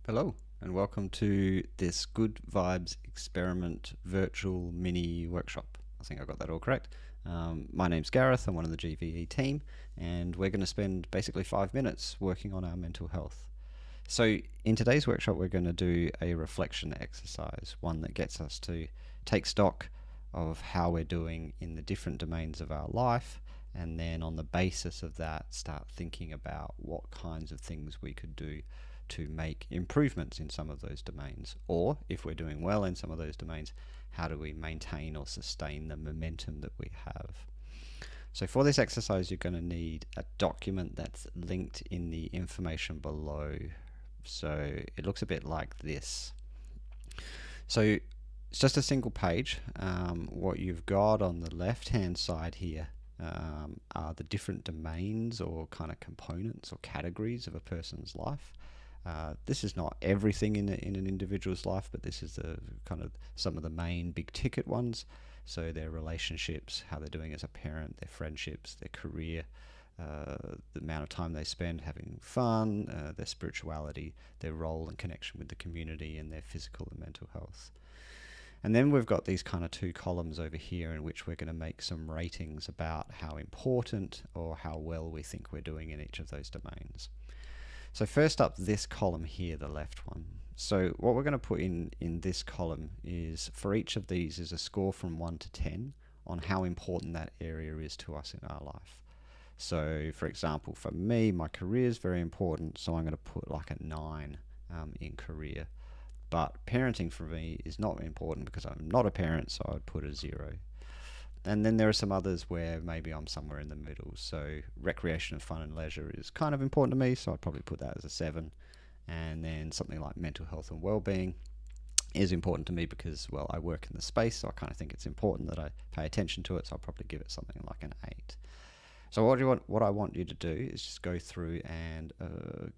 Hello, and welcome to this Good Vibes Experiment virtual mini workshop. I think I got that all correct. My name's Gareth, I'm one of the GVE team, and we're going to spend basically 5 minutes working on our mental health. So, in today's workshop, we're going to do a reflection exercise, one that gets us to take stock of how we're doing in the different domains of our life, and then on the basis of that, start thinking about what kinds of things we could do to make improvements in some of those domains, or if we're doing well in some of those domains, how do we maintain or sustain the momentum that we have. So for this exercise, you're going to need a document that's linked in the information below. So it looks a bit like this. So it's just a single page. What you've got on the left hand side here are the different domains or kind of components or categories of a person's life. This is not everything in an individual's life, but this is the kind of some of the main big ticket ones. So their relationships, how they're doing as a parent, their friendships, their career, the amount of time they spend having fun, their spirituality, their role and connection with the community, and their physical and mental health. And then we've got these kind of two columns over here in which we're going to make some ratings about how important or how well we think we're doing in each of those domains. So first up, this column here, the left one. So what we're going to put in this column is, for each of these, is a score from 1 to 10 on how important that area is to us in our life. So for example, for me, my career is very important, so I'm going to put like a 9 in career. But parenting for me is not important because I'm not a parent, so I'd put a 0. And then there are some others where maybe I'm somewhere in the middle. So recreation and fun and leisure is kind of important to me, so I'd probably put that as a 7. And then something like mental health and well-being is important to me because, well, I work in the space, so I kind of think it's important that I pay attention to it, so I'll probably give it something like an 8. So what I want you to do is just go through and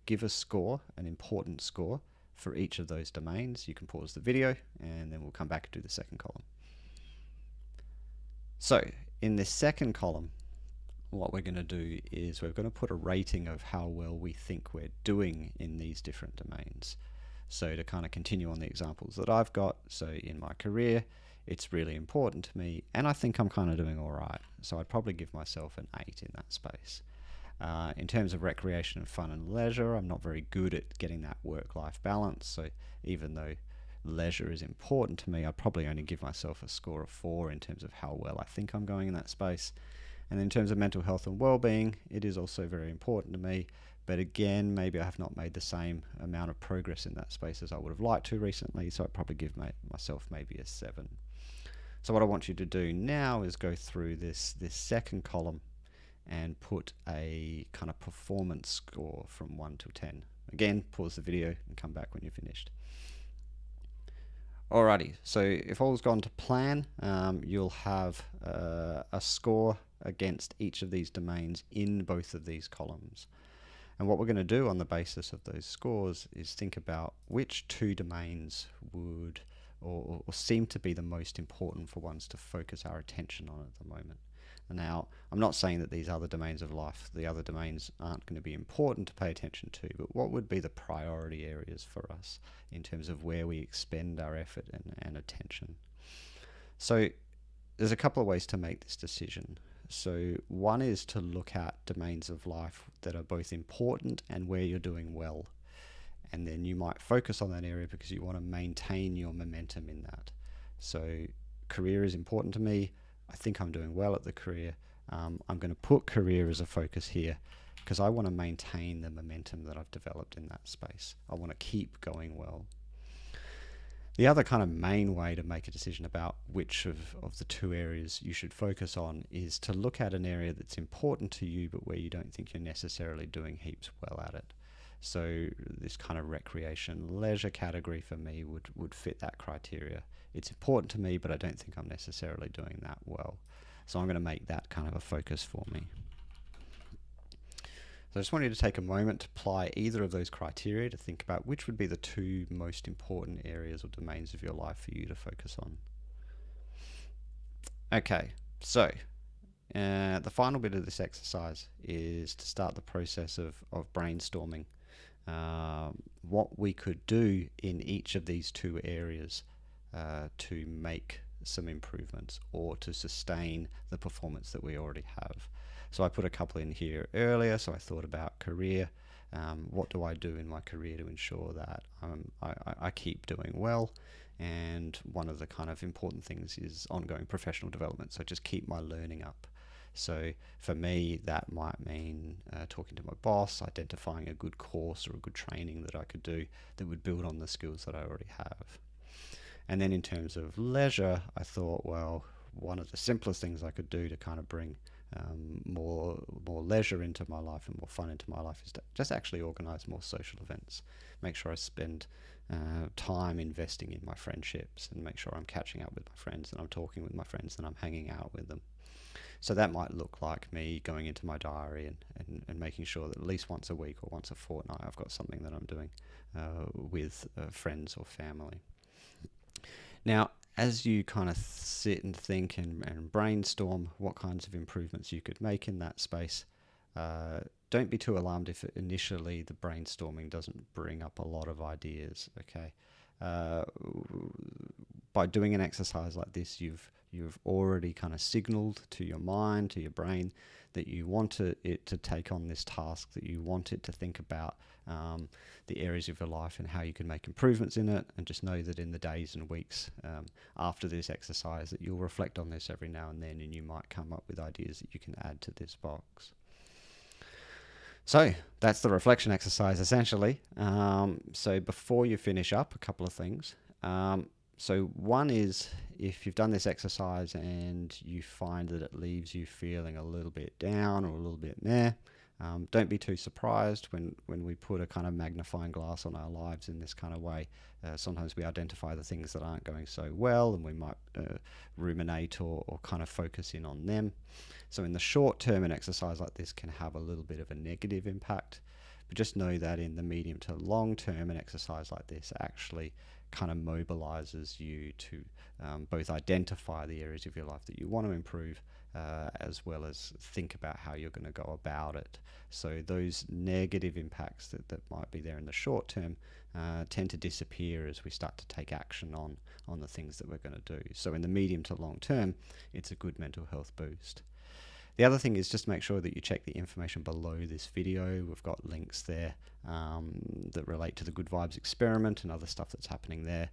give a score, an important score, for each of those domains. You can pause the video, and then we'll come back and do the second column. So in this second column, what we're going to do is we're going to put a rating of how well we think we're doing in these different domains. So to kind of continue on the examples that I've got, so in my career, it's really important to me, and I think I'm kind of doing all right. So I'd probably give myself an 8 in that space. In terms of recreation and fun and leisure, I'm not very good at getting that work-life balance. So even though leisure is important to me, I'd probably only give myself a score of 4 in terms of how well I think I'm going in that space. And in terms of mental health and well-being, it is also very important to me. But again, maybe I have not made the same amount of progress in that space as I would have liked to recently, so I'd probably give myself maybe a 7. So what I want you to do now is go through this second column and put a kind of performance score from 1 to 10. Again, pause the video and come back when you're finished. Alrighty, so if all's gone to plan, you'll have a score against each of these domains in both of these columns. And what we're going to do on the basis of those scores is think about which 2 domains would or seem to be the most important for ones to focus our attention on at the moment. Now, I'm not saying that these other domains of life, the other domains aren't going to be important to pay attention to, but what would be the priority areas for us in terms of where we expend our effort and attention? So there's a couple of ways to make this decision. So one is to look at domains of life that are both important and where you're doing well. And then you might focus on that area because you want to maintain your momentum in that. So career is important to me. I think I'm doing well at the career. I'm going to put career as a focus here because I want to maintain the momentum that I've developed in that space. I want to keep going well. The other kind of main way to make a decision about which of the 2 areas you should focus on is to look at an area that's important to you but where you don't think you're necessarily doing heaps well at it. So this kind of recreation leisure category for me would fit that criteria. It's important to me, but I don't think I'm necessarily doing that well. So I'm going to make that kind of a focus for me. So I just want you to take a moment to apply either of those criteria to think about which would be the 2 most important areas or domains of your life for you to focus on. Okay, so the final bit of this exercise is to start the process of brainstorming what we could do in each of these two areas to make some improvements or to sustain the performance that we already have. So I put a couple in here earlier. So I thought about career. What do I do in my career to ensure that I keep doing well? And one of the kind of important things is ongoing professional development. So just keep my learning up. So for me, that might mean talking to my boss, identifying a good course or a good training that I could do that would build on the skills that I already have. And then in terms of leisure, I thought, well, one of the simplest things I could do to kind of bring more leisure into my life and more fun into my life is to just actually organize more social events. Make sure I spend time investing in my friendships and make sure I'm catching up with my friends and I'm talking with my friends and I'm hanging out with them. So that might look like me going into my diary and making sure that at least once a week or once a fortnight I've got something that I'm doing with friends or family. Now, as you kind of sit and think and brainstorm what kinds of improvements you could make in that space, don't be too alarmed if initially the brainstorming doesn't bring up a lot of ideas, okay? By doing an exercise like this, you've already kind of signaled to your mind, to your brain, that you want it to take on this task, that you want it to think about the areas of your life and how you can make improvements in it. And just know that in the days and weeks after this exercise that you'll reflect on this every now and then and you might come up with ideas that you can add to this box. So that's the reflection exercise essentially. So before you finish up, a couple of things. So one is, if you've done this exercise and you find that it leaves you feeling a little bit down or a little bit meh, don't be too surprised when we put a kind of magnifying glass on our lives in this kind of way. Sometimes we identify the things that aren't going so well and we might ruminate or kind of focus in on them. So in the short term, an exercise like this can have a little bit of a negative impact. But just know that in the medium to long term, an exercise like this actually kind of mobilizes you to both identify the areas of your life that you want to improve, as well as think about how you're going to go about it. So those negative impacts that might be there in the short term tend to disappear as we start to take action on the things that we're going to do. So in the medium to long term, it's a good mental health boost. The other thing is just make sure that you check the information below this video. We've got links there that relate to the Good Vibes experiment and other stuff that's happening there.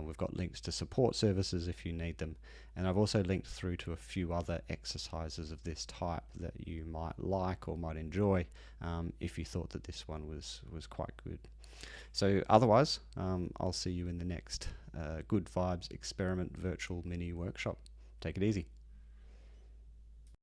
We've got links to support services if you need them. And I've also linked through to a few other exercises of this type that you might like or might enjoy if you thought that this one was quite good. So otherwise, I'll see you in the next Good Vibes experiment virtual mini workshop. Take it easy.